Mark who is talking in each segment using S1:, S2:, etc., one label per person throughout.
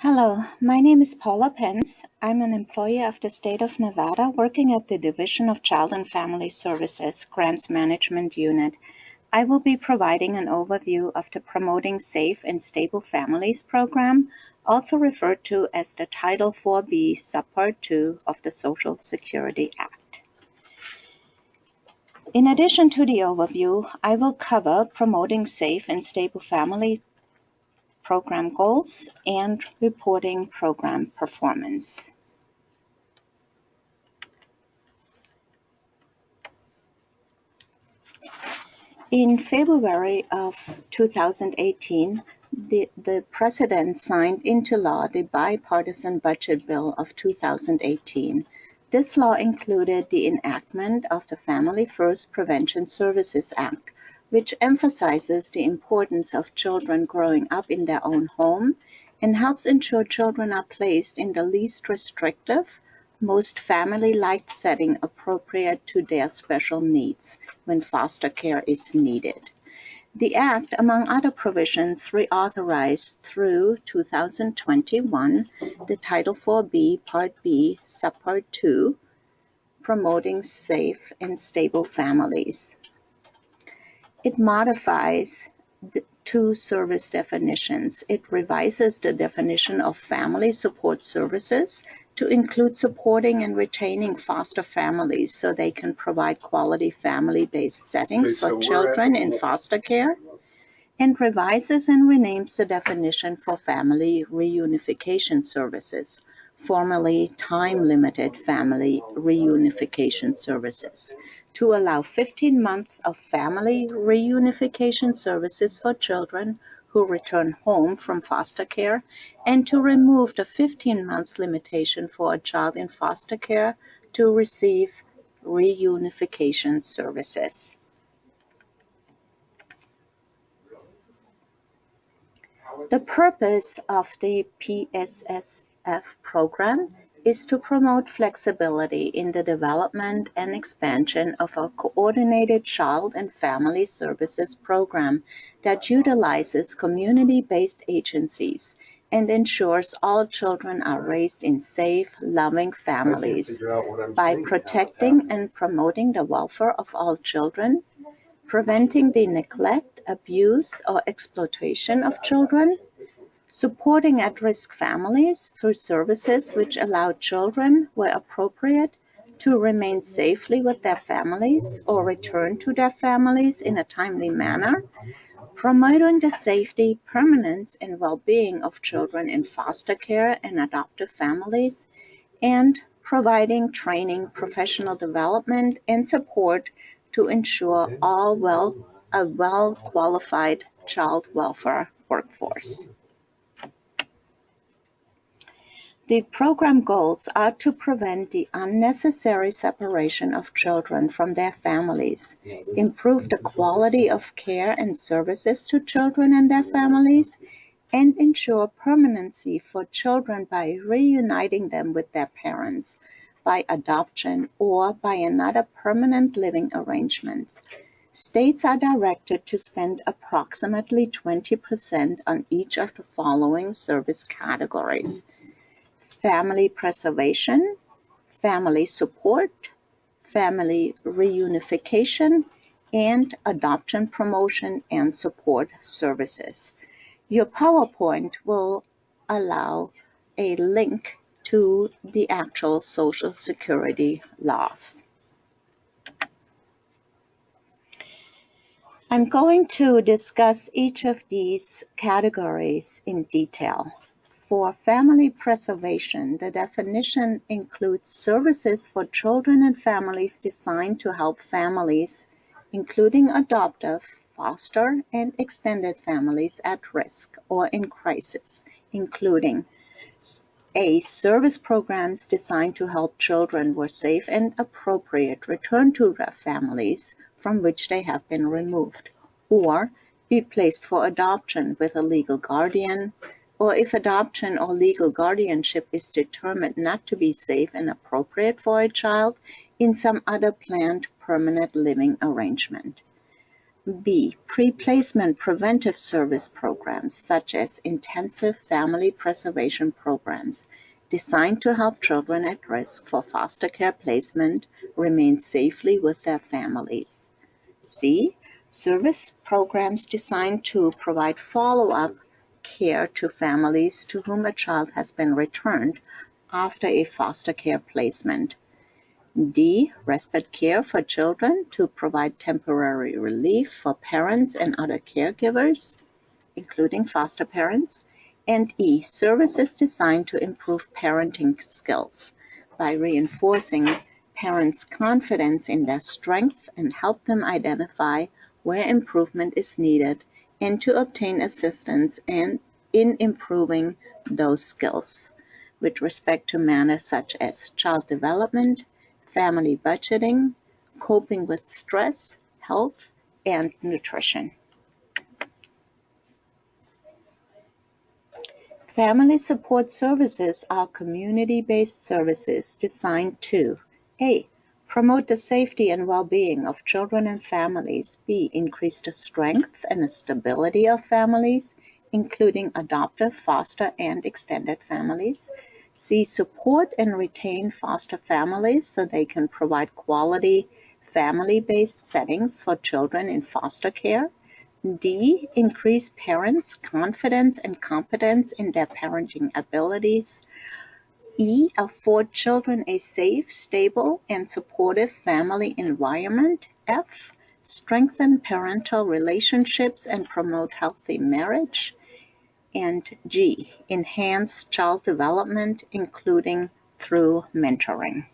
S1: Hello, my name is Paula Pence. I'm an employee of the state of Nevada working at the Division of Child and Family Services Grants Management Unit. I will be providing an overview of the Promoting Safe and Stable Families program, also referred to as the Title IV-B Subpart 2 of the Social Security Act. In addition to the overview, I will cover Promoting Safe and Stable Family program goals and reporting program performance. In February of 2018, the President signed into law the Bipartisan Budget Bill of 2018. This law included the enactment of the Family First Prevention Services Act, which emphasizes the importance of children growing up in their own home and helps ensure children are placed in the least restrictive, most family-like setting appropriate to their special needs when foster care is needed. The Act, among other provisions, reauthorized through 2021 the Title IV-B Part B Subpart 2, Promoting Safe and Stable Families. It modifies the two service definitions. It revises the definition of family support services to include supporting and retaining foster families so they can provide quality family-based settings for children in foster care, and revises and renames the definition for family reunification services, formerly time-limited family reunification services, to allow 15 months of family reunification services for children who return home from foster care, and to remove the 15-month limitation for a child in foster care to receive reunification services. The purpose of the PSSF program is to promote flexibility in the development and expansion of a coordinated child and family services program that utilizes community-based agencies and ensures all children are raised in safe, loving families by protecting and promoting the welfare of all children, preventing the neglect, abuse, or exploitation of children, supporting at-risk families through services which allow children, where appropriate, to remain safely with their families or return to their families in a timely manner, promoting the safety, permanence, and well-being of children in foster care and adoptive families, and providing training, professional development, and support to ensure a well-qualified child welfare workforce. The program goals are to prevent the unnecessary separation of children from their families, improve the quality of care and services to children and their families, and ensure permanency for children by reuniting them with their parents by adoption or by another permanent living arrangement. States are directed to spend approximately 20% on each of the following service categories: family preservation, family support, family reunification, and adoption promotion and support services. Your PowerPoint will allow a link to the actual Social Security laws. I'm going to discuss each of these categories in detail. For family preservation, the definition includes services for children and families designed to help families, including adoptive, foster, and extended families at risk or in crisis, including service programs designed to help children where safe and appropriate return to their families from which they have been removed, or be placed for adoption with a legal guardian, or if adoption or legal guardianship is determined not to be safe and appropriate for a child, in some other planned permanent living arrangement. B. Pre-placement preventive service programs such as intensive family preservation programs designed to help children at risk for foster care placement remain safely with their families. C. Service programs designed to provide follow-up care to families to whom a child has been returned after a foster care placement. D. Respite care for children to provide temporary relief for parents and other caregivers, including foster parents. And E. Services designed to improve parenting skills by reinforcing parents' confidence in their strength and help them identify where improvement is needed and to obtain assistance in improving those skills with respect to matters such as child development, family budgeting, coping with stress, health, and nutrition. Family support services are community-based services designed to A. Promote the safety and well-being of children and families. B. Increase the strength and the stability of families, including adoptive, foster, and extended families. C. Support and retain foster families so they can provide quality family-based settings for children in foster care. D. Increase parents' confidence and competence in their parenting abilities. E. Afford children a safe, stable, and supportive family environment. F. Strengthen parental relationships and promote healthy marriage. And G. Enhance child development, including through mentoring.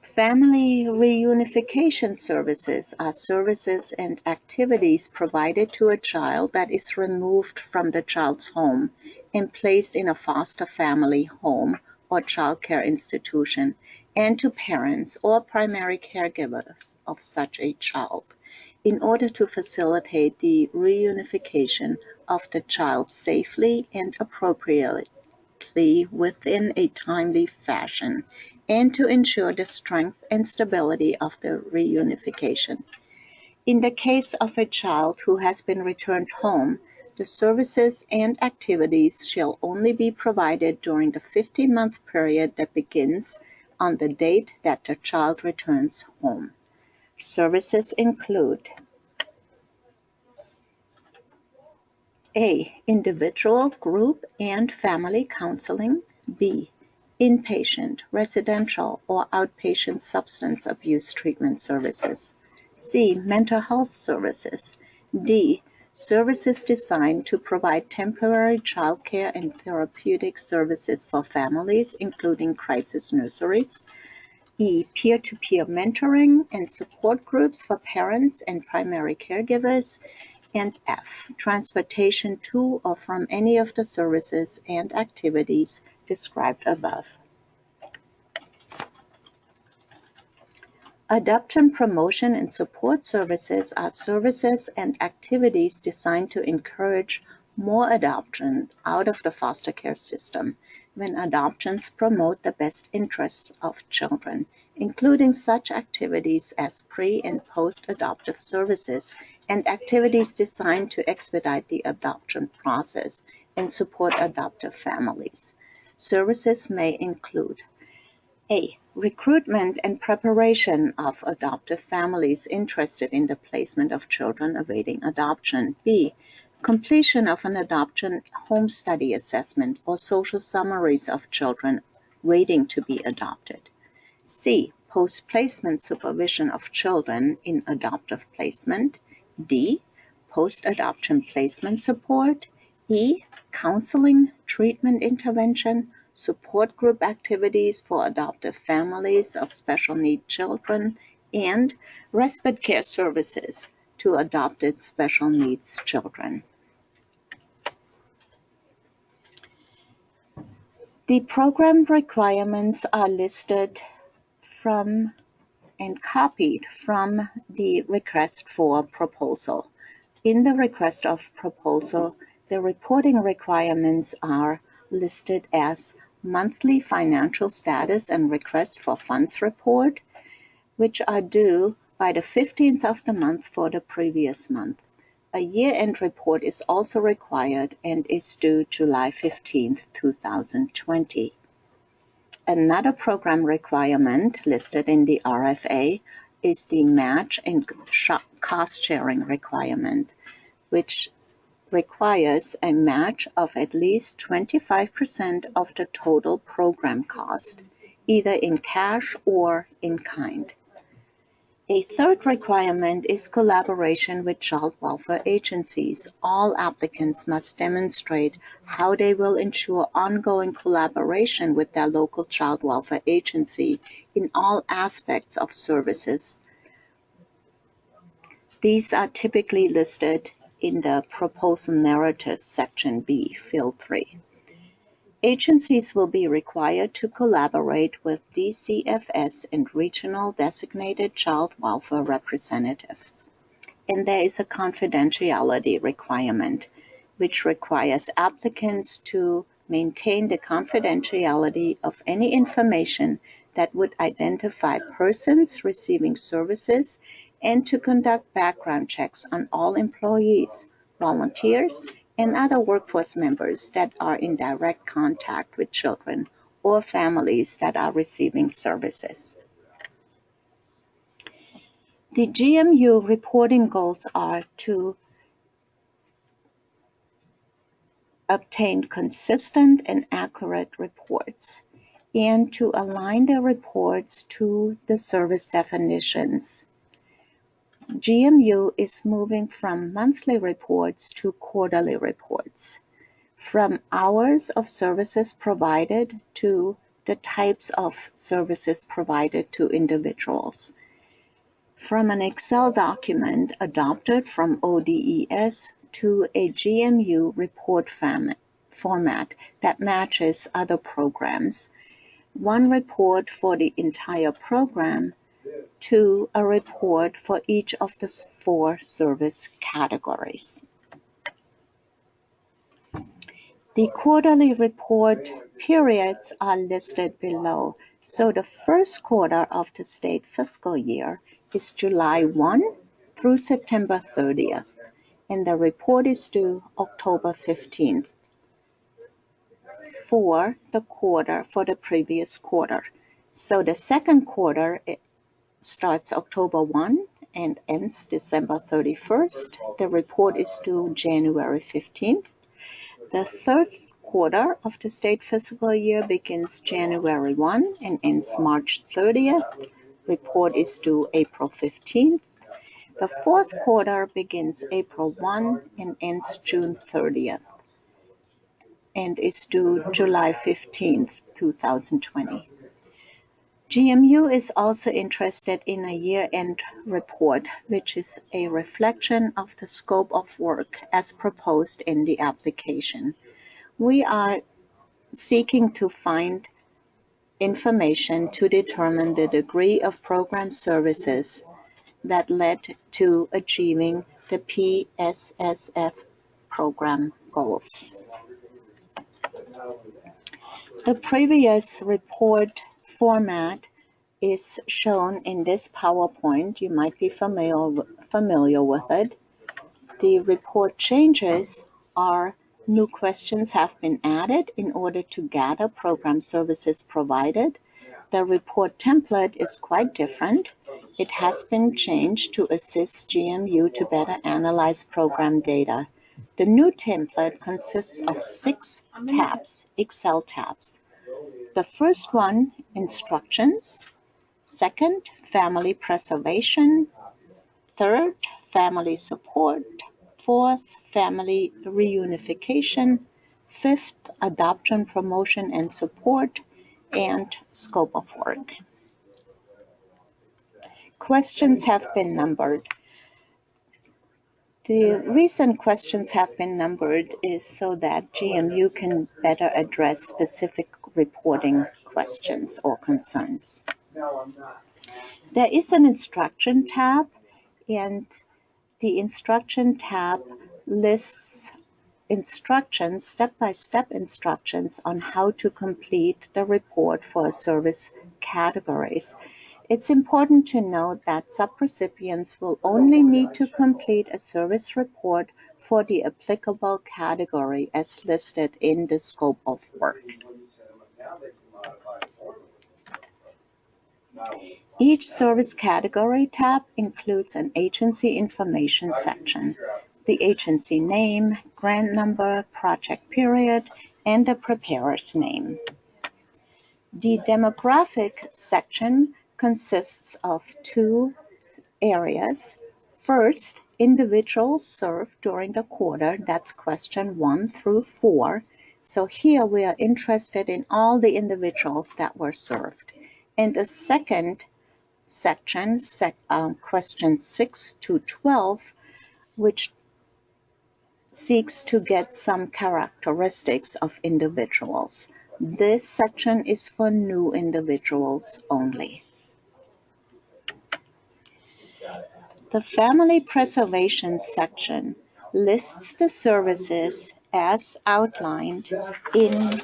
S1: Family reunification services are services and activities provided to a child that is removed from the child's home and placed in a foster family home or child care institution, and to parents or primary caregivers of such a child, in order to facilitate the reunification of the child safely and appropriately within a timely fashion, and to ensure the strength and stability of the reunification. In the case of a child who has been returned home, the services and activities shall only be provided during the 15-month period that begins on the date that the child returns home. Services include A. Individual, group, and family counseling. B. Inpatient, residential, or outpatient substance abuse treatment services. C. Mental health services. D. Services designed to provide temporary childcare and therapeutic services for families, including crisis nurseries. E. Peer-to-peer mentoring and support groups for parents and primary caregivers. And F. Transportation to or from any of the services and activities described above. Adoption promotion and support services are services and activities designed to encourage more adoption out of the foster care system when adoptions promote the best interests of children, including such activities as pre- and post-adoptive services and activities designed to expedite the adoption process and support adoptive families. Services may include A. Recruitment and preparation of adoptive families interested in the placement of children awaiting adoption. B. Completion of an adoption home study assessment or social summaries of children waiting to be adopted. C. Post-placement supervision of children in adoptive placement. D. Post-adoption placement support. E. Counseling, treatment intervention, support group activities for adoptive families of special need children, and respite care services to adopted special needs children. The program requirements are listed from and copied from the request for proposal. In the request of proposal, the reporting requirements are listed as monthly financial status and request for funds report, which are due by the 15th of the month for the previous month. A year-end report is also required and is due July 15th, 2020. Another program requirement listed in the RFA is the match and cost sharing requirement, which requires a match of at least 25% of the total program cost, either in cash or in kind. A third requirement is collaboration with child welfare agencies. All applicants must demonstrate how they will ensure ongoing collaboration with their local child welfare agency in all aspects of services. These are typically listed in the Proposal Narrative Section B, Field 3. Agencies will be required to collaborate with DCFS and regional designated child welfare representatives. And there is a confidentiality requirement, which requires applicants to maintain the confidentiality of any information that would identify persons receiving services and to conduct background checks on all employees, volunteers, and other workforce members that are in direct contact with children or families that are receiving services. The GMU reporting goals are to obtain consistent and accurate reports and to align the reports to the service definitions. GMU is moving from monthly reports to quarterly reports, from hours of services provided to the types of services provided to individuals, from an Excel document adopted from ODES to a GMU report format that matches other programs, one report for the entire program, to a report for each of the 4 service categories. The quarterly report periods are listed below. So the first quarter of the state fiscal year is July 1 through September 30th, and the report is due October 15th for the previous quarter. So the second quarter, it starts October 1 and ends December 31st. The report is due January 15th. The third quarter of the state fiscal year begins January 1 and ends March 30th. Report is due April 15th. The fourth quarter begins April 1 and ends June 30th and is due July 15th, 2020. GMU is also interested in a year-end report, which is a reflection of the scope of work as proposed in the application. We are seeking to find information to determine the degree of program services that led to achieving the PSSF program goals. The previous report format is shown in this PowerPoint. You might be familiar with it. The report changes are new questions have been added in order to gather program services provided. The report template is quite different. It has been changed to assist GMU to better analyze program data. The new template consists of 6 tabs, Excel tabs. The first one, instructions. Second, family preservation. Third, family support. Fourth, family reunification. Fifth, adoption, promotion, and support. And scope of work. Questions have been numbered. The reason questions have been numbered is so that GMU can better address specific reporting questions or concerns. There is an instruction tab, and the instruction tab lists instructions, step-by-step instructions on how to complete the report for service categories. It's important to note that subrecipients will only need to complete a service report for the applicable category as listed in the scope of work. Each service category tab includes an agency information section, the agency name, grant number, project period, and the preparer's name. The demographic section consists of two areas. First, individuals served during the quarter, that's question 1 through 4. So here we are interested in all the individuals that were served. And the second section, questions 6 to 12, which seeks to get some characteristics of individuals. This section is for new individuals only. The Family Preservation section lists the services as outlined in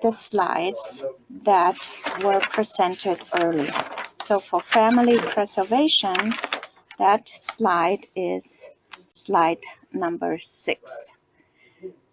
S1: the slides that were presented earlier. So for family preservation, that slide is slide number 6.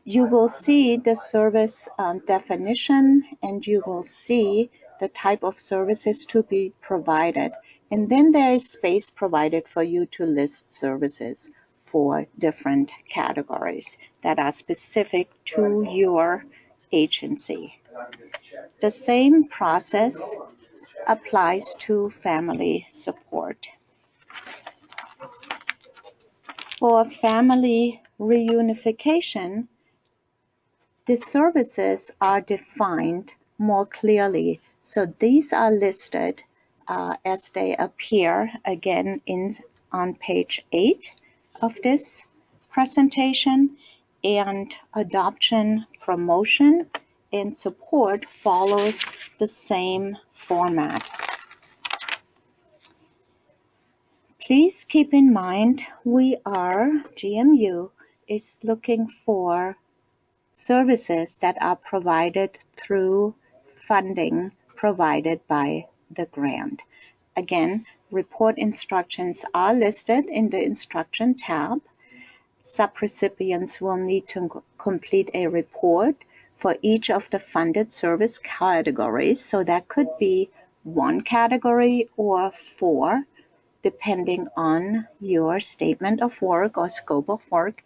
S1: You will see the service definition, and you will see the type of services to be provided. And then there is space provided for you to list services for different categories that are specific to your agency. The same process applies to family support. For family reunification, the services are defined more clearly. So these are listed as they appear again on page 8 of this presentation, and adoption, promotion, and support follows the same format. Please keep in mind GMU is looking for services that are provided through funding provided by the grant. Again, report instructions are listed in the instruction tab. Subrecipients will need to complete a report for each of the funded service categories. So that could be 1 category or 4, depending on your statement of work or scope of work.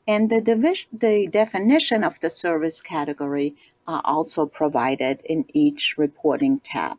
S1: And the definition of the service category are also provided in each reporting tab.